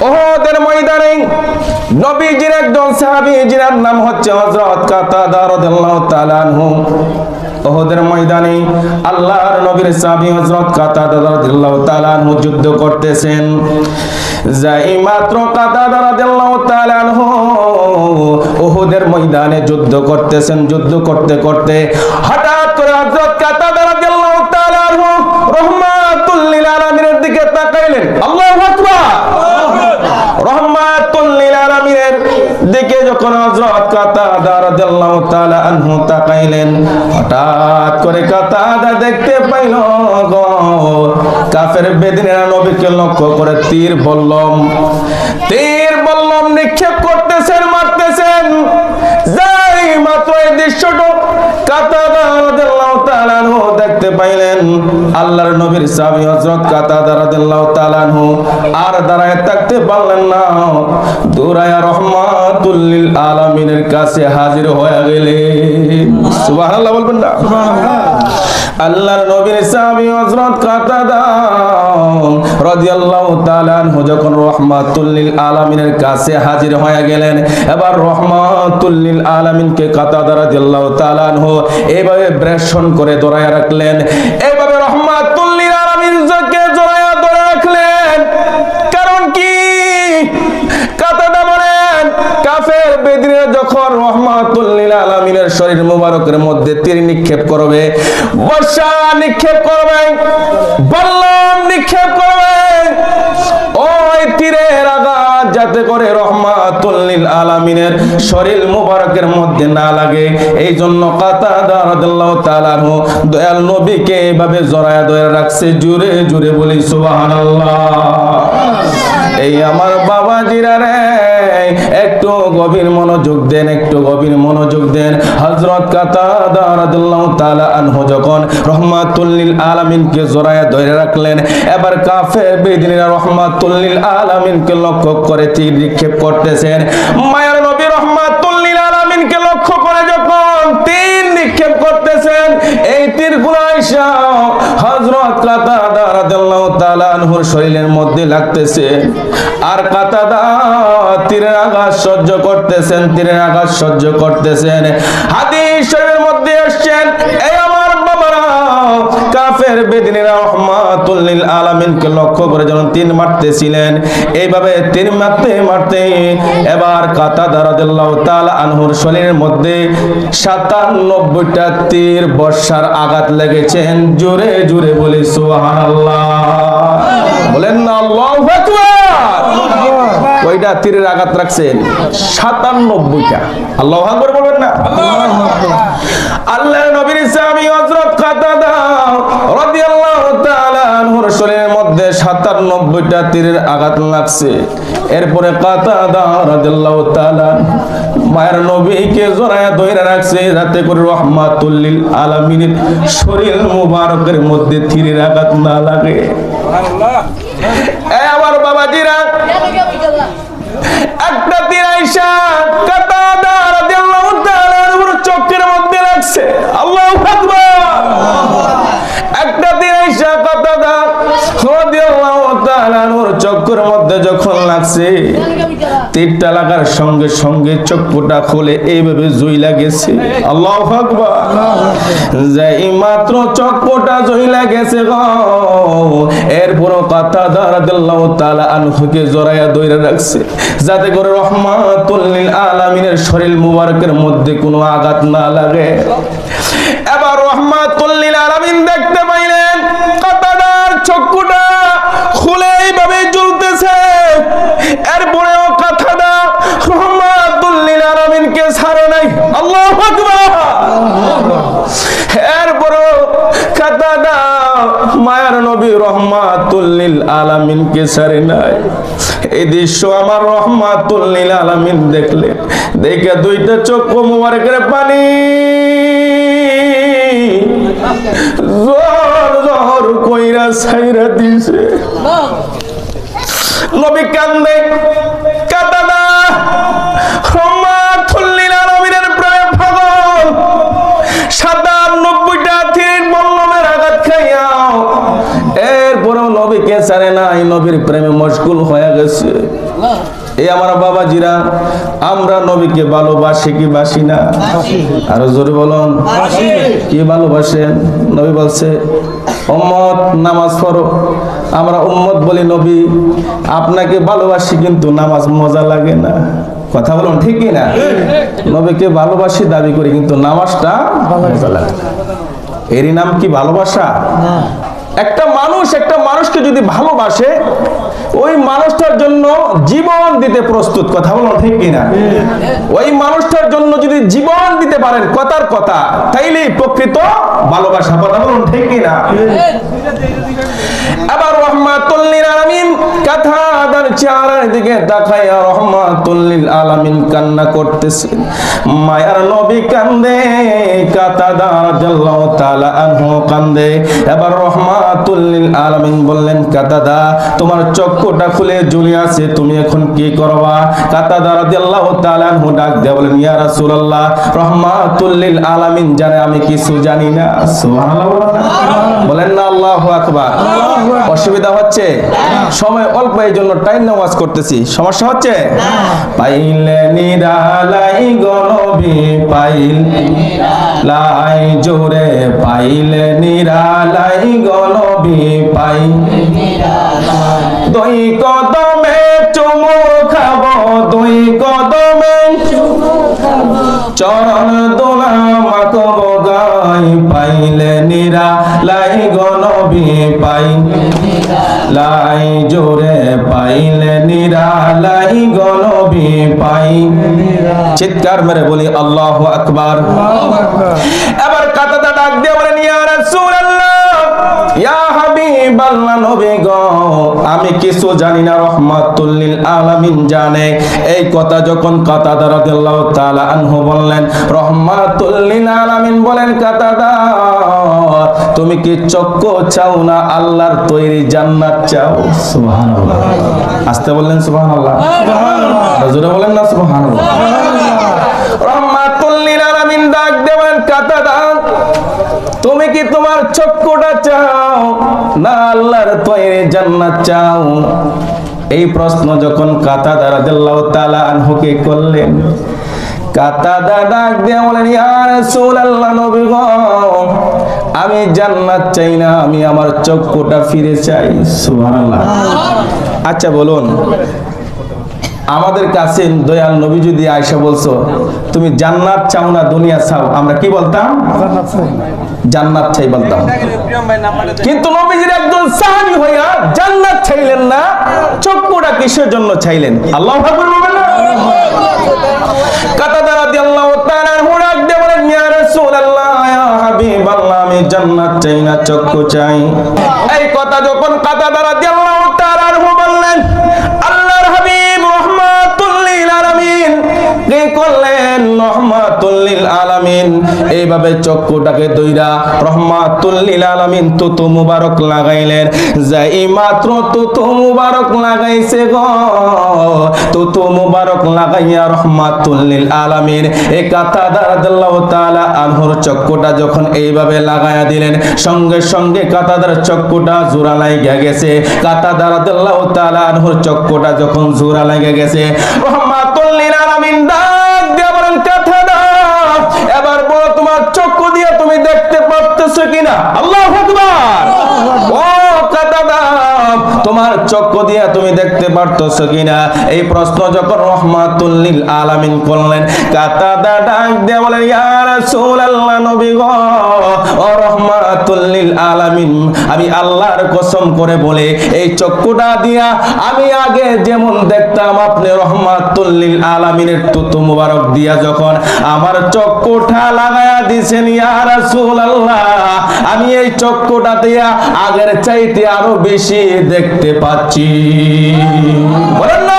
উহুদের ময়দানে নবীজির একজন সাহাবী যার নাম হচ্ছে হযরত কাতাদা রাদিয়াল্লাহু তাআলা আনহু। উহুদের ময়দানে আল্লাহর নবীর সাহাবী হযরত কাতাদা রাদিয়াল্লাহু তাআলা আনহু যুদ্ধ করতেছেন। যাই মাত্র কাতাদা রাদিয়াল্লাহু তাআলা আনহু উহুদের ময়দানে যুদ্ধ করতেছেন। যুদ্ধ করতে করতে হঠাৎ করে হযরত কাতাদা রাদিয়াল্লাহু তাআলা আনহু রাহমাতুল লিল আলামিনের দিকে তাকাইলেন। আল্লাহু আকবার। রাহমাতুল লিল আলামিনের দিকে যখন হযরত কাতাদা রাদিয়াল্লাহু তাআলা আনহু তাকাইলেন, হঠাৎ করে কাতাদা দেখতে পাইল কাফের বেদিনেরা নবীকে লক্ষ্য করে তীর বল্লম নিক্ষেপ করতেছেন, মারতেছেন। যাই মাত্র এই দৃশ্যটা কাতাদা রাদিয়াল্লাহু তাআলা আনহু দেখতে পাইলেন, আল্লাহর নবীর সাহাবী হযরত কাতাদা রাদিয়াল্লাহু তাআলা আনহু আর দাঁড়ায় থাকতে পারলেন না, দৌড়ায়া রাহমাতুল লিল আলামিনের কাছে হাজির হয়ে গেলেন। সুবহানাল্লাহ বলবেন না? সুবহানাল্লাহ। আল্লাহর নবীর সাহাবী হযরত কাতাদা রাদিয়াল্লাহু তাআলা আনহু যখন রাহমাতুল লিল আলামিনের কাছে হাজির হয়ে গেলেন, এবার রাহমাতুল লিল আলামিনকে কাতাদা রাদিয়াল্লাহু তাআলা আনহু এইভাবে ব্রেশন করে ধরে রাখলেন। এইভাবে রাহমাতুল লিল আলামিনকে ধরে রাখলেন। কারণ কি? কাতাদা বলেন, কাফের বেদিনে যখন রাহমাতুল লিল আলামিনের শরীর মুবারকের মধ্যে তীর নিক্ষেপ করবে, বর্ষা নিক্ষেপ করবে, বল্লম নিক্ষেপ করবে, ওই তীরের আঘাত যাতে করে রাহমাতুল লিল আলামিনের শরীর মুবারকের মধ্যে না লাগে, এই জন্য কাতাদা রাদিয়াল্লাহু তাআলা আনহু দয়াল নবীকে এইভাবে জড়ায়া ধরে রাখছে। জোরে জোরে বলি সুবহানাল্লাহ। এই আমার বাবাজিরা রে, একটু গভীর মনোযোগ দেন, একটু গভীর মনোযোগ দেন। হযরত কাতাদা রাদিয়াল্লাহু তাআলা আনহু যখন রাহমাতুল লিল আলামিনকে জড়ায়া ধরে রাখলেন, এবার কাফের বেদিনেরা রাহমাতুল লিল আলামিনকে লক্ষ্য করে তীর নিক্ষেপ করতেছেন। মায়ের নবী রাহমাতুল লিল আলামিনকে লক্ষ্য করে যখন তীর নিক্ষেপ করতেছেন, এই তীরগুলো আইসা হযরত কাতাদা রাদিয়াল্লাহু তাআলা আনহুর শরীরের মধ্যে লাগতেছে। আর কাতাদা তীরের আঘাত সহ্য করতেছেন, তীরের আঘাত সহ্য করতেছেন। হাদিস শরীফের মধ্যে আসছেন, এই আমার বাবারা, কাফের বেদিনেরা রাহমাতুল লিল আলামিনকে লক্ষ্য করে যখন তীর মারতেছিলেন, এইভাবে তীর মারতে মারতে এবার কাতাদা রাদিয়াল্লাহু তাআলা আনহুর শরীরের মধ্যে ৯৭টা তীর বর্ষার আঘাত লেগেছেন। জোরে জোরে বলি সুবহানাল্লাহ। বলেন না আল্লাহু আকবার। কয়টা তীরের আঘাত রাখছেন? ৯৭টা। আল্লাহু আকবার বলবেন না? আল্লাহর নবীর সাহাবী হযরত কাতাদা রাদিয়াল্লাহু তাআলা আনহুর শরীরের মধ্যে ৯৭টা তীরের আঘাত লাগছে। এরপরে কাতাদা রাদিয়াল্লাহু তাআলা মায়ের নবীকে জড়ায়া ধরে রাখছে যাতে করে রাহমাতুল লিল আলামিনের শরীর মুবারকের মধ্যে তীরের আঘাত না লাগে। সুবহানাল্লাহ। এই আমার বাবাজিরা, একটা তীর আইসা কাতাদা রাদিয়াল্লাহু তাআলা আনহুর চোখের মধ্যে লাগছে। আল্লাহু আকবার। একটা তীর আইসা কাতাদা রাদিয়াল্লাহু তাআলা আনহুর চোখের মধ্যে যখন লাগছে, তীরটা লাগার সঙ্গে সঙ্গে চক্ষুটা খুলে এইভাবে জইলা গেছে। আল্লাহু আকবার। যাই মাত্র চক্ষুটা জইলা গেছে গো, এরপর কাতাদা রাদিয়াল্লাহু তাআলা আনহুকে জড়ায়া ধরে রাখছে যাতে করে রাহমাতুল লিল আলামিনের শরীর মুবারকের মধ্যে কোনো আঘাত না লাগে। এবার রাহমাতুল লিল আলামিন দেখতে পাইলেন কাতাদার চক্ষুটা খুলে এইভাবে জ্বলতেছে। এরপরেও কাতাদা রাহমাতুল লিল আলামিনকে ছাড়ে নাই। আল্লাহু আকবার। এরপরেও কাতাদা মায়ার নবী রাহমাতুল লিল আলামিনকে ছাড়ে নাই। এই দৃশ্য আমার রাহমাতুল লিল আলামিন দেখলেন, দেখে দুইটা চক্ষু মুবারকের পানি জোর জোর কইরা ছাইরা দিছে। নবী কান্দে। কাতাদা রাহমাতুল লিল আলামিনের প্রেমে পাগল। ৯৭টা তীর বল্লমের আঘাত খাইয়া এরপরেও নবীকে ছাড়ে নাই, নবীর প্রেমে মশগুল হয়ে গেছে। এই আমার বাবাজিরা, আমরা নবীকে ভালোবাসি কি বাসি না? আরো জোরে বলুন, কি ভালোবাসেন? নবী বলছে উম্মত নামাজ পড়ো। আমরা উম্মত বলি নবী আপনাকে ভালোবাসি, কিন্তু নামাজ মজা লাগে না। কথা বলুন ঠিক কি না? নবীকে ভালোবাসি দাবি করি, কিন্তু নামাজটা মজা লাগে না। এরই নাম কি ভালোবাসা? একটা মানুষকে যদি ভালোবাসে, ওই মানুষটার জন্য জীবন দিতে প্রস্তুত। কথা বলুন ঠিক কিনা? ওই মানুষটার জন্য যদি জীবন দিতে পারেন, কথার কথা, তাইলেই প্রকৃত ভালোবাসা। কথা বলুন ঠিক কিনা? আবার রহমাতুল লিল আলামিন কাতাদার চেহারার দিকে তাকায়া রহমাতুল লিল আলামিন কান্না করতেছে। মায়ার নবী কান্দে, কাতাদা রাদিয়াল্লাহু তাআলা আনহু কান্দে। এবার রহমাতুল লিল আলামিন বললেন, কাতাদা তোমার চক্ষুটা খুলে ঝুলে আছে, তুমি এখন কি করবা? কাতাদা রাদিয়াল্লাহু তাআলা আনহু ডাক দিয়ে বলেন, ইয়া রাসূলুল্লাহ, রহমাতুল লিল আলামিন জানে আমি কিছু জানি না। সুবহানাল্লাহ বলেন না, আল্লাহু আকবার। অসুবিধা হচ্ছে? সময় অল্প, এই জন্য টাইম নামাজ করতেছি। সমস্যা হচ্ছে? পাইলে নিরালাই গনবি, পাইলে লাই জোরে, পাইলে নিরালাই গনবি, পাইলে দুই কদমে চুমু খাবো, দুই কদমে চরণ দোলা মাখব গাই, পাইলে নিরালাই গনবি, পাইলাই জোরে, পাইলে নিরালাই গনবি, পাই। চিৎকার মেরে বলি আল্লাহু আকবার। এবার কাতাদা ডাক দিয়ে বলেন, ইয়া রাসূলুল্লাহ, ইয়া হাবিবাল্লাহ, নবী গো আমি কিছু জানি না, রহমাতুল লিল আলামিন জানে। এই কথা যখন কাতাদা রাদিয়াল্লাহু তাআলা আনহু বললেন, রহমাতুল লিল আলামিন বলেন, কাতাদা তুমি কি চক্ষু চাও না আল্লাহর তৈরি জান্নাত চাও? সুবহানাল্লাহ। আস্তে বললেন সুবহানাল্লাহ, জোরে বলেন না সুবহানাল্লাহ। রহমাতুল লিল আলামিন ডাক দেবেন, কাতাদা তুমি কি তোমার চক্ষুটা চাও না আল্লাহর তৈরি জান্নাত চাও? এই প্রশ্ন যখন কাতাদা রাদিয়াল্লাহু তাআলা আনহুকে করলেন, কাতাদা ডাক দিয়ে বলেন, ইয়া রাসূলুল্লাহ, নবী গো আমি জান্নাত চাই না, আমি আমার চক্ষুটা ফিরে চাই। সুবহানাল্লাহ। আচ্ছা বলুন, আমাদের কাছে দয়াল নবী যদি আয়েশা বলছো তুমি জান্নাত চাও না দুনিয়া চাও, আমরা কি বলতাম? জান্নাত চাই বলতাম। কিন্তু নবীজির একজন সাহাবী হইয়া জান্নাত চাইলেন না, চক্ষুটা কিসের জন্য চাইলেন? আল্লাহু আকবার বলবেন না? কাতাদা রাদিয়াল্লাহু তাআলা আনহু ডাক দিয়ে বলেন, ইয়া রাসূলুল্লাহ, ইয়া হাবিবাল্লাহ, আমি জান্নাত চাই না, চক্ষু চাই। এই কথা যখন কাতাদা রাদিয়াল্লাহু তাআলা আনহু বললেন, আল্লাহর হাবিব রহমাতুল লিল আলামিন কি করলেন? রহমাতুল লিল আলামিন এইভাবে চক্ষুটাকে দইরা রহমাতুল লিল আলামিন তুতু মুবারক লাগাইলেন। যাই মাত্র তুতু মুবারক লাগাইছে গো, তুতু মুবারক লাগাইয়া রহমাতুল লিল আলামিন এই কাতাদা রাদিয়াল্লাহু তাআলা আনহুর চক্ষুটা যখন এইভাবে লাগায়া দিলেন, সঙ্গে সঙ্গে কাতাদার চক্ষুটা জোড়া লাগিয়া গেছে। কাতাদা রাদিয়াল্লাহু তাআলা আনহুর চক্ষুটা যখন জোড়া লাগিয়া গেছে, রহমাতুল লিল আলামিন ডাক দিয়ে বলেন, কাতাদা এবার বলো তোমার চক্ষু দিয়ে তুমি দেখতে পারতেছো কিনা? আল্লাহু আকবার। ও কাতাদা তোমার চক্ষু দিয়ে তুমি দেখতে পারতেছো কিনা? এই প্রশ্ন যখন রহমাতুল লিল আলামিন করলেন, কাতাদা ডাক দিয়ে বলেন, ইয়া রাসূলুল্লাহ, নবী গো ও রহমাতুল লিল আলামিন, আমি আল্লাহর কসম করে বলে এই চক্ষুটা দিয়া আমি আগে যেমন দেখতাম, আপনি রহমাতুল লিল আলামিনের তুতু মুবারক দিয়া যখন আমার চক্ষুটা লাগায়া দিয়েছেন, ইয়া রাসূলুল্লাহ, আমি এই চক্ষুটা দিয়া আগের চাইতে আরো বেশি দেখতে পাচ্ছি। বলেন না।